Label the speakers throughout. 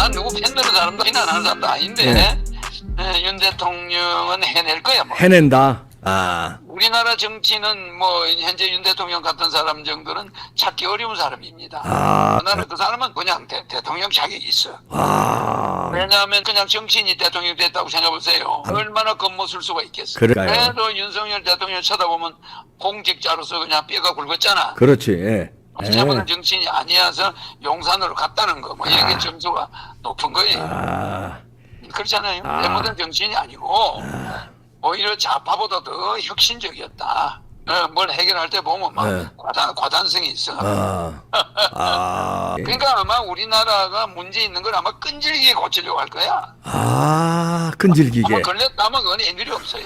Speaker 1: 난 누구 팬들은 사람도 비난하는 사람도 아닌데 윤 대통령은 해낼 거야 뭐.
Speaker 2: 해낸다.
Speaker 1: 우리나라 정치는 뭐 현재 윤 대통령 같은 사람 정도는 찾기 어려운 사람입니다. 나는 그 사람은 그냥 대통령 자격이 있어. 왜냐하면 그냥 정치인이 대통령이 됐다고 생각해보세요. 얼마나 겉모술 수가 있겠어.
Speaker 2: 그럴까요?
Speaker 1: 그래도 윤석열 대통령 쳐다보면 공직자로서 그냥 뼈가 굵었잖아.
Speaker 2: 그렇지. 예.
Speaker 1: 잘못한 정치인이 아니어서 용산으로 갔다는 거. 뭐 이게 점수가 높은 거예요. 그렇잖아요. 잘못한 정치인이 아니고 오히려 좌파보다 더 혁신적이었다. 뭘 해결할 때 보면 막 과단성이 있어. 그러니까 아마 우리나라가 문제 있는 걸 아마 끈질기게 고치려고 할 거야.
Speaker 2: 끈질기게.
Speaker 1: 아마 걸렸다면 그건 애들이 없어요.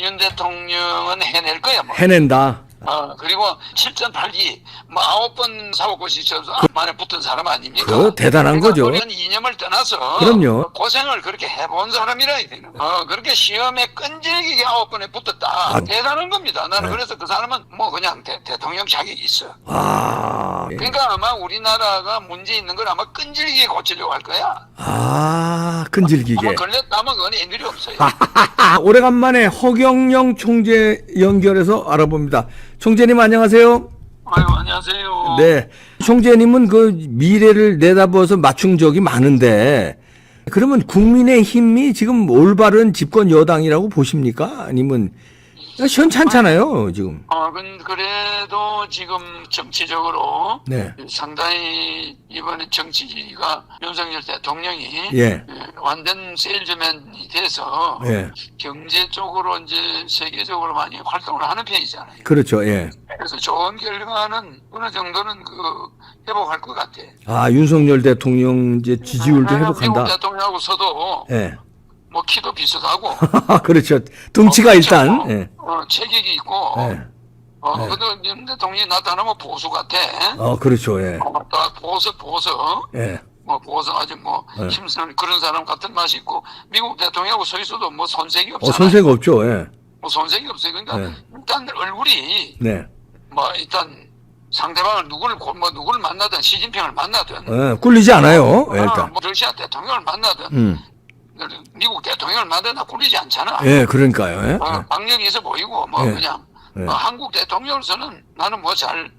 Speaker 1: 윤 대통령은 해낼 거야 뭐.
Speaker 2: 해낸다.
Speaker 1: 그리고 7전 8기 뭐 9번 사법고시 쳐서 만에 붙은 사람 아닙니까?
Speaker 2: 그 대단한 거죠.
Speaker 1: 그런 이념을 떠나서
Speaker 2: 그럼요.
Speaker 1: 고생을 그렇게 해본 사람이라 해야 되는 거야. 그렇게 시험에 끈질기게 9번에 붙었다. 대단한 겁니다. 나는 그래서 그 사람은 뭐 그냥 대통령 자격이 있어. 그러니까 아마 우리나라가 문제 있는 걸 아마 끈질기게 고치려고 할 거야.
Speaker 2: 끈질기게.
Speaker 1: 아마 걸렸다면 그건 애들이 없어요.
Speaker 2: 오래간만에 허경영 총재 연결해서 알아봅니다. 총재님 안녕하세요.
Speaker 1: 아유, 안녕하세요.
Speaker 2: 네. 총재님은 그 미래를 내다보아서 맞춘 적이 많은데 그러면 국민의힘이 지금 올바른 집권 여당이라고 보십니까? 아니면 시원찮잖아요, 지금.
Speaker 1: 그래도 지금 정치적으로
Speaker 2: 네.
Speaker 1: 상당히 이번에 정치가 윤석열 대통령이 완전 세일즈맨이 돼서 경제 쪽으로 이제 세계적으로 많이 활동을 하는 편이잖아요.
Speaker 2: 그렇죠, 예.
Speaker 1: 그래서 좋은 결과는 어느 정도는 회복할 것 같아.
Speaker 2: 윤석열 대통령 이제 지지율도 회복한다.
Speaker 1: 미국 대통령하고서도 뭐 키도 비슷하고
Speaker 2: 그렇죠. 등치가 일단
Speaker 1: 체격이 있고 그래도 윤 대통령이 나타나면 보수 같아.
Speaker 2: 그렇죠. 예.
Speaker 1: 보수 뭐 보수 아주 뭐 힘쓰는 그런 사람 같은 맛이 있고 미국 대통령하고 서 있어도 뭐 손색이 없잖아요.
Speaker 2: 손색 없죠. 예.
Speaker 1: 뭐 손색이 없어요. 그러니까 일단 얼굴이 뭐 일단 상대방을 누구를 만나든 시진핑을 만나든
Speaker 2: 꿀리지 않아요. 일단
Speaker 1: 뭐 러시아 대통령을 만나든 미국 대통령을 만나나 꿀리지 않잖아.
Speaker 2: 예, 그러니까요.
Speaker 1: 박력이 있어 보이고 뭐 그냥 한국 대통령으로서는 나는 뭐 잘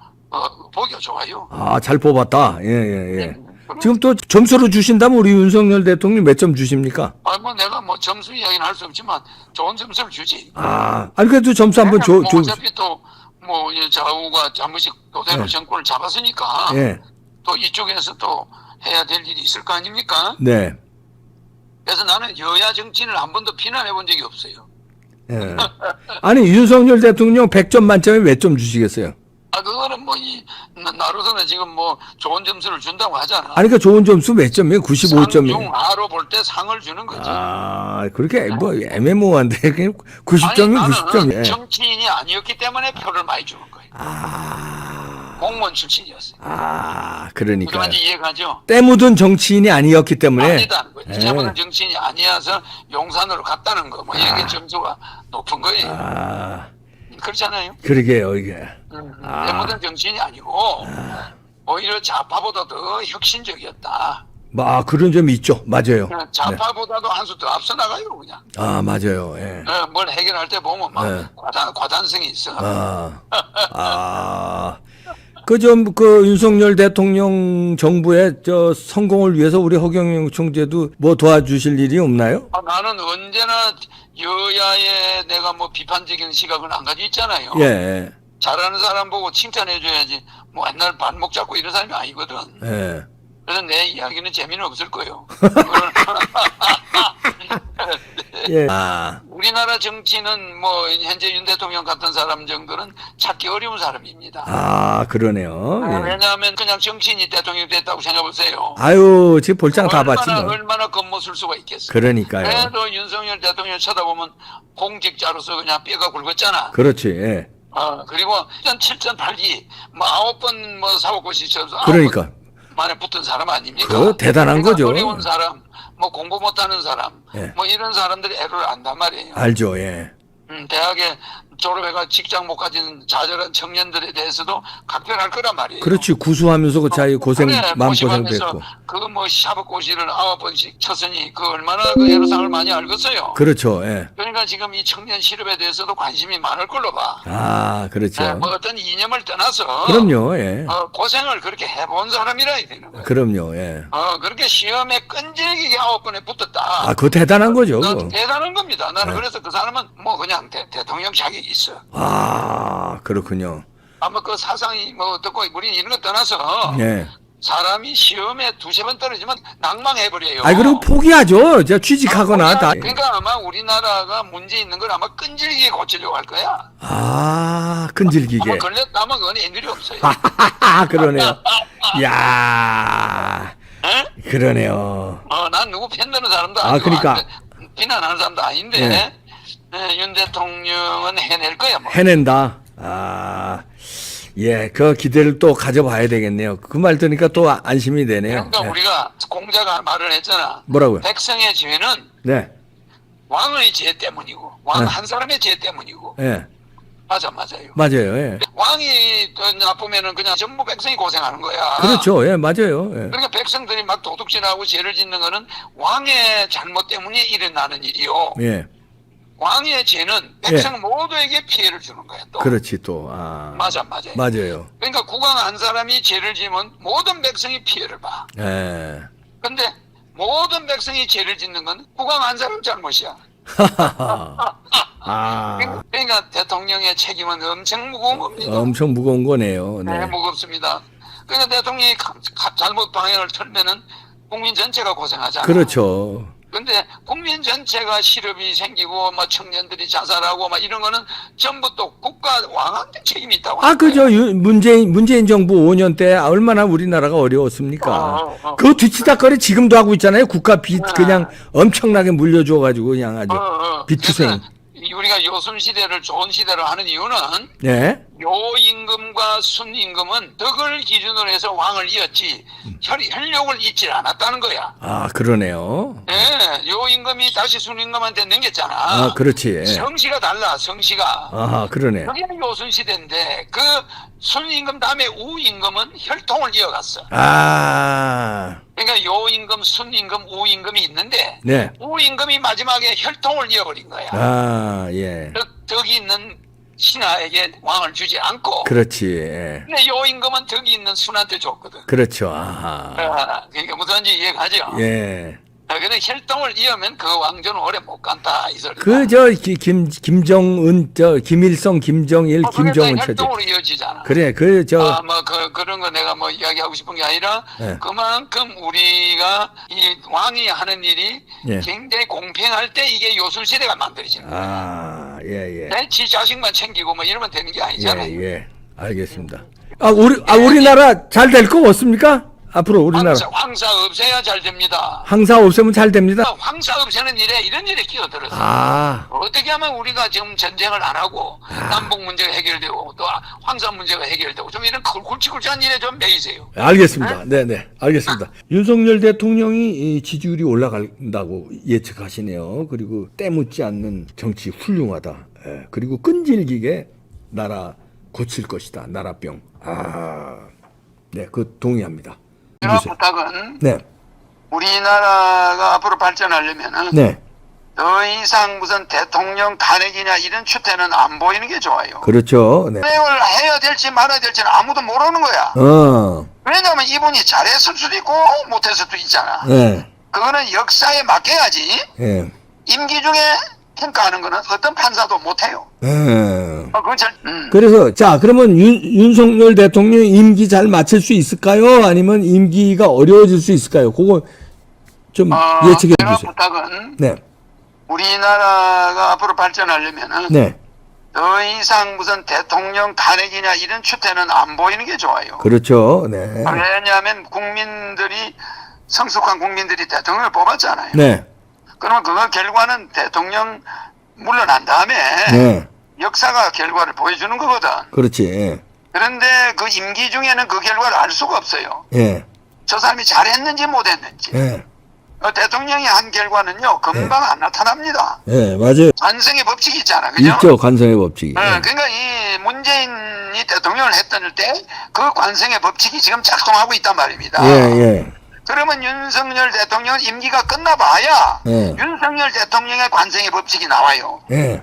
Speaker 1: 보기가 좋아요.
Speaker 2: 잘 뽑았다. 예. 지금 또 점수로 주신다면 우리 윤석열 대통령 몇 점 주십니까?
Speaker 1: 뭐 내가 뭐 점수 이야기는 할 수 없지만 좋은 점수를 주지.
Speaker 2: 아니 그래도 점수 한번 줘.
Speaker 1: 어차피 또 뭐 좌우가 잠시 도대로 정권을 잡았으니까 또 이쪽에서 또 해야 될 일이 있을 거 아닙니까?
Speaker 2: 네.
Speaker 1: 그래서 나는 여야 정치인을 한 번도 비난해 본 적이 없어요.
Speaker 2: 아니 윤석열 대통령 100점 만점에 몇 점 주시겠어요?
Speaker 1: 그거는 뭐 나로서는 지금 뭐 좋은 점수를 준다고 하잖아.
Speaker 2: 아니 그러니까 좋은 점수 몇 점이에요? 95점이에요.
Speaker 1: 상중하로 볼 때 상을 주는 거지.
Speaker 2: 그렇게 뭐 애매모호한데 90점이면 90점.
Speaker 1: 나는 정치인이 아니었기 때문에 표를 많이 주는 거예요. 공무원 출신이었어요.
Speaker 2: 그러니까.
Speaker 1: 그런지 이해가죠?
Speaker 2: 때 묻은 정치인이 아니었기 때문에.
Speaker 1: 아니다는 거예요. 때묻은 정치인이 아니어서 용산으로 갔다는 거. 뭐 이게 점수가 높은 거예요. 그렇잖아요.
Speaker 2: 그러게요, 이게.
Speaker 1: 때묻은 정치인이 아니고 오히려 좌파보다 더 혁신적이었다.
Speaker 2: 그런 점이 있죠. 맞아요.
Speaker 1: 좌파보다도 한 수 더 앞서 나가요, 그냥.
Speaker 2: 맞아요. 예.
Speaker 1: 뭘 해결할 때 보면 막 과단성이 있어.
Speaker 2: 그 윤석열 대통령 정부의 성공을 위해서 우리 허경영 총재도 뭐 도와주실 일이 없나요?
Speaker 1: 나는 언제나 여야에 내가 뭐 비판적인 시각은 안 가지고 있잖아요.
Speaker 2: 예.
Speaker 1: 잘하는 사람 보고 칭찬해줘야지. 뭐 옛날 발목 잡고 이런 사람이 아니거든. 그래서 내 이야기는 재미는 없을 거예요. 우리나라 정치는 뭐 현재 윤 대통령 같은 사람 정도는 찾기 어려운 사람입니다.
Speaker 2: 그러네요.
Speaker 1: 왜냐하면 그냥 정치인이 대통령이 됐다고 생각해보세요.
Speaker 2: 지금 볼장 다 봤지 뭐.
Speaker 1: 얼마나 겉모술 수가 있겠어요.
Speaker 2: 그러니까요.
Speaker 1: 그래도 윤석열 대통령 쳐다보면 공직자로서 그냥 뼈가 굵었잖아.
Speaker 2: 그렇지.
Speaker 1: 그리고 일단 7전 8기 뭐 9번 뭐 사법고시 쳐서
Speaker 2: 그러니까
Speaker 1: 만에 붙은 사람 아닙니까?
Speaker 2: 대단한 거죠.
Speaker 1: 어려운 사람, 뭐 공부 못하는 사람, 뭐 이런 사람들이 애를 안단 말이에요.
Speaker 2: 알죠,
Speaker 1: 대학에 졸업해가 직장 못 가진 좌절한 청년들에 대해서도 각별할 거란 말이에요.
Speaker 2: 그렇지. 구수하면서 그 자기 고생, 마음고생도
Speaker 1: 고시하면서
Speaker 2: 했고.
Speaker 1: 그거 뭐 샤브고시를 9번씩 쳤으니 그 얼마나 그 애로사항을 많이 알겠어요.
Speaker 2: 그렇죠. 예.
Speaker 1: 그러니까 지금 이 청년 실업에 대해서도 관심이 많을 걸로 봐.
Speaker 2: 아, 그렇죠.
Speaker 1: 뭐 어떤 이념을 떠나서
Speaker 2: 그럼요. 예.
Speaker 1: 고생을 그렇게 해본 사람이라 해야 되는 거예요.
Speaker 2: 그럼요. 예.
Speaker 1: 그렇게 시험에 끈질기게 9번에 붙었다.
Speaker 2: 아, 그거 대단한 거죠.
Speaker 1: 난 대단한 겁니다. 나는
Speaker 2: 네.
Speaker 1: 그래서 그 사람은 뭐 그냥 대통령 자격이 있어.
Speaker 2: 아, 그렇군요.
Speaker 1: 아마 그 사상이 뭐 어떻고 우리는 이런 거 떠나서
Speaker 2: 예.
Speaker 1: 사람이 시험에 두세 번 떨어지면 낭망해버려요.
Speaker 2: 아, 그리고 포기하죠. 저 취직하거나 다.
Speaker 1: 그러니까 아마 우리나라가 문제 있는 걸 아마 끈질기게 고치려고 할 거야.
Speaker 2: 아, 끈질기게.
Speaker 1: 아마 걸렸다면 그건 애들이 없어요.
Speaker 2: 그러네요. 야,
Speaker 1: 에?
Speaker 2: 그러네요.
Speaker 1: 난 누구 편드는 사람도
Speaker 2: 아,
Speaker 1: 아니고
Speaker 2: 그러니까.
Speaker 1: 비난하는 사람도 아닌데
Speaker 2: 네.
Speaker 1: 윤 대통령은 해낼 거야. 뭐.
Speaker 2: 해낸다. 아, 예, 그 기대를 또 가져봐야 되겠네요. 그 말 들으니까 또 안심이 되네요.
Speaker 1: 그러니까
Speaker 2: 예.
Speaker 1: 우리가 공자가 말을 했잖아.
Speaker 2: 뭐라고요?
Speaker 1: 백성의 죄는
Speaker 2: 네,
Speaker 1: 왕의 죄 때문이고 왕
Speaker 2: 네.
Speaker 1: 한 사람의 죄 때문이고.
Speaker 2: 예,
Speaker 1: 맞아요.
Speaker 2: 맞아요. 예.
Speaker 1: 왕이 나쁘면은 그냥 전부 백성이 고생하는 거야.
Speaker 2: 그렇죠. 예, 맞아요. 예.
Speaker 1: 그러니까 백성들이 막 도둑질하고 죄를 짓는 거는 왕의 잘못 때문에 일어나는 일이요.
Speaker 2: 예,
Speaker 1: 왕의 죄는 백성 모두에게 피해를 주는 거야. 또.
Speaker 2: 그렇지 또. 아,
Speaker 1: 맞아요.
Speaker 2: 맞아요.
Speaker 1: 그러니까 국왕 한 사람이 죄를 지으면 모든 백성이 피해를 봐.
Speaker 2: 예.
Speaker 1: 근데 모든 백성이 죄를 짓는 건 국왕 한 사람 잘못이야.
Speaker 2: 아,
Speaker 1: 그러니까 대통령의 책임은 엄청 무거운 겁니다.
Speaker 2: 엄청 무거운 거네요.
Speaker 1: 네,
Speaker 2: 네.
Speaker 1: 무겁습니다. 그러니까 대통령이 잘못 방향을 틀면은 국민 전체가 고생하잖아.
Speaker 2: 그렇죠.
Speaker 1: 근데 국민 전체가 실업이 생기고 막 청년들이 자살하고 막 이런 거는 전부 또 국가 왕한테 책임이 있다고.
Speaker 2: 아, 그죠. 문재인 정부 5년 때 얼마나 우리나라가 어려웠습니까? 그거 뒤치다거리 지금도 하고 있잖아요. 국가 빚 그냥 엄청나게 물려줘가지고 그냥 아주 빚투성.
Speaker 1: 그래서 우리가 요순 시대를 좋은 시대로 하는 이유는
Speaker 2: 네.
Speaker 1: 요임금과 순임금은 덕을 기준으로 해서 왕을 이었지 혈육을 잇질 않았다는 거야.
Speaker 2: 아, 그러네요.
Speaker 1: 예, 요임금이 다시 순임금한테 넘겼잖아.
Speaker 2: 아, 그렇지.
Speaker 1: 성씨가 달라, 성씨가.
Speaker 2: 아, 그러네.
Speaker 1: 그게 요순 시대인데 그 순임금 다음에 우임금은 혈통을 이어갔어.
Speaker 2: 아,
Speaker 1: 그러니까 요임금, 순임금, 우임금이 있는데
Speaker 2: 네.
Speaker 1: 우임금이 마지막에 혈통을 이어버린 거야.
Speaker 2: 아, 예.
Speaker 1: 덕이 있는 신하에게 왕을 주지 않고
Speaker 2: 그렇지. 예.
Speaker 1: 근데 요임금은 덕이 있는 순한테 줬거든.
Speaker 2: 그렇죠. 아하.
Speaker 1: 그러니까 무슨지 이해가죠?
Speaker 2: 예.
Speaker 1: 근데 혈통을 이으면 그 왕조는 오래 못 간다 이 소리.
Speaker 2: 김정은, 김일성, 김정일, 김정은 처제.
Speaker 1: 혈통으로 이어지잖아.
Speaker 2: 그래,
Speaker 1: 그런 거 내가 뭐 이야기하고 싶은 게 아니라
Speaker 2: 예.
Speaker 1: 그만큼 우리가 이 왕이 하는 일이
Speaker 2: 예.
Speaker 1: 굉장히 공평할 때 이게 요술 시대가 만들어지는 거야.
Speaker 2: 아, 예, 예.
Speaker 1: 내 지 자식만 챙기고 뭐 이러면 되는 게 아니잖아요.
Speaker 2: 예, 예. 알겠습니다. 우리나라 잘 될 거 없습니까? 앞으로 우리나라.
Speaker 1: 황사 없애야 잘 됩니다.
Speaker 2: 항사 없으면 잘 됩니다.
Speaker 1: 황사 없애는 일에 이런 일에 끼어들었어요.
Speaker 2: 아,
Speaker 1: 어떻게 하면 우리가 지금 전쟁을 안 하고 남북 문제가 해결되고 또 황사 문제가 해결되고 좀 이런 굵직굵직한 일에 좀 매이세요.
Speaker 2: 알겠습니다. 네, 네. 알겠습니다. 윤석열 대통령이 이 지지율이 올라간다고 예측하시네요. 그리고 때묻지 않는 정치 훌륭하다. 예. 그리고 끈질기게 나라 고칠 것이다. 나라병. 아, 네, 그 동의합니다.
Speaker 1: 제가 부탁은
Speaker 2: 네,
Speaker 1: 우리나라가 앞으로 발전하려면은
Speaker 2: 네.
Speaker 1: 더 이상 무슨 대통령 탄핵이냐 이런 추태는 안 보이는 게 좋아요.
Speaker 2: 그렇죠. 네.
Speaker 1: 탄핵을 해야 될지 말아야 될지는 아무도 모르는 거야. 왜냐하면 이분이 잘했을 수도 있고 못했을 수도 있잖아.
Speaker 2: 네.
Speaker 1: 그거는 역사에 맡겨야지.
Speaker 2: 네.
Speaker 1: 임기 중에 평가하는 거는 어떤 판사도 못해요. 그건
Speaker 2: 그래서 자, 그러면 윤석열 대통령 임기 잘 마칠 수 있을까요? 아니면 임기가 어려워질 수 있을까요? 그거 좀 예측해
Speaker 1: 제가
Speaker 2: 주세요.
Speaker 1: 부탁은
Speaker 2: 네.
Speaker 1: 우리나라가 앞으로 발전하려면은
Speaker 2: 네.
Speaker 1: 더 이상 무슨 대통령 탄핵이냐 이런 추태는 안 보이는 게 좋아요.
Speaker 2: 그렇죠. 네.
Speaker 1: 왜냐하면 성숙한 국민들이 대통령을 뽑았잖아요.
Speaker 2: 네.
Speaker 1: 그러면 그거 결과는 대통령 물러난 다음에
Speaker 2: 네.
Speaker 1: 역사가 결과를 보여주는 거거든.
Speaker 2: 그렇지.
Speaker 1: 그런데 그 임기 중에는 그 결과를 알 수가 없어요.
Speaker 2: 예.
Speaker 1: 저 사람이 잘했는지 못했는지.
Speaker 2: 예.
Speaker 1: 대통령이 한 결과는요 금방 안 나타납니다.
Speaker 2: 예, 맞아요.
Speaker 1: 관성의 법칙이 있잖아, 그죠?
Speaker 2: 있죠, 관성의 법칙이.
Speaker 1: 그러니까 이 문재인이 대통령을 했던 때 그 관성의 법칙이 지금 작동하고 있단 말입니다.
Speaker 2: 예, 예.
Speaker 1: 그러면 윤석열 대통령 임기가 끝나봐야
Speaker 2: 예.
Speaker 1: 윤석열 대통령의 관성의 법칙이 나와요.
Speaker 2: 예.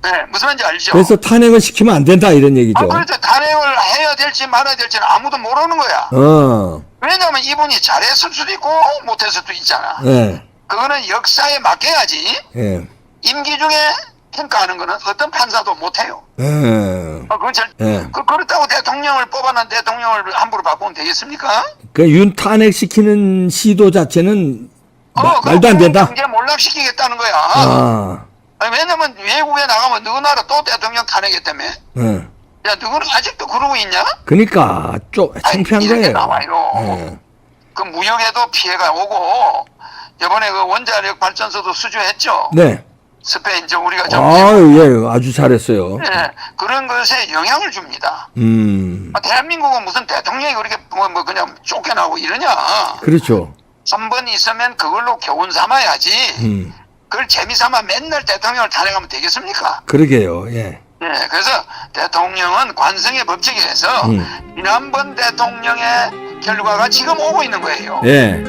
Speaker 1: 네, 무슨 말인지 알죠?
Speaker 2: 그래서 탄핵을 시키면 안 된다 이런 얘기죠.
Speaker 1: 그렇죠. 탄핵을 해야 될지 말아야 될지는 아무도 모르는 거야. 왜냐하면 이분이 잘했을 수도 있고 못했을 수도 있잖아.
Speaker 2: 예.
Speaker 1: 그거는 역사에 맡겨야지.
Speaker 2: 예.
Speaker 1: 임기 중에 평가하는 거는 어떤 판사도 못해요.
Speaker 2: 예.
Speaker 1: 그건
Speaker 2: 예.
Speaker 1: 그렇다고 대통령을 뽑아놓은 대통령을 함부로 바꾸면 되겠습니까?
Speaker 2: 그 윤 탄핵 시키는 시도 자체는 말도 안 된다.
Speaker 1: 경제 몰락시키겠다는 거야. 왜냐면 외국에 나가면 너희 나라 또 대통령 탄핵했다며. 야, 너는 아직도 그러고 있냐?
Speaker 2: 그러니까 좀 창피한
Speaker 1: 이렇게
Speaker 2: 거예요.
Speaker 1: 나와요. 그 무역에도 피해가 오고 이번에 그 원자력 발전소도 수주했죠.
Speaker 2: 네.
Speaker 1: 스페인 저 우리가
Speaker 2: 예, 아주 잘했어요.
Speaker 1: 네, 그런 것에 영향을 줍니다. 대한민국은 무슨 대통령이 그렇게 뭐 그냥 쫓겨나고 이러냐?
Speaker 2: 그렇죠.
Speaker 1: 한 번 있으면 그걸로 교훈 삼아야지. 그걸 재미삼아 맨날 대통령을 탄핵하면 되겠습니까?
Speaker 2: 그러게요. 예.
Speaker 1: 네, 그래서 대통령은 관성의 법칙에 의해서 지난번 대통령의 결과가 지금 오고 있는 거예요.
Speaker 2: 예.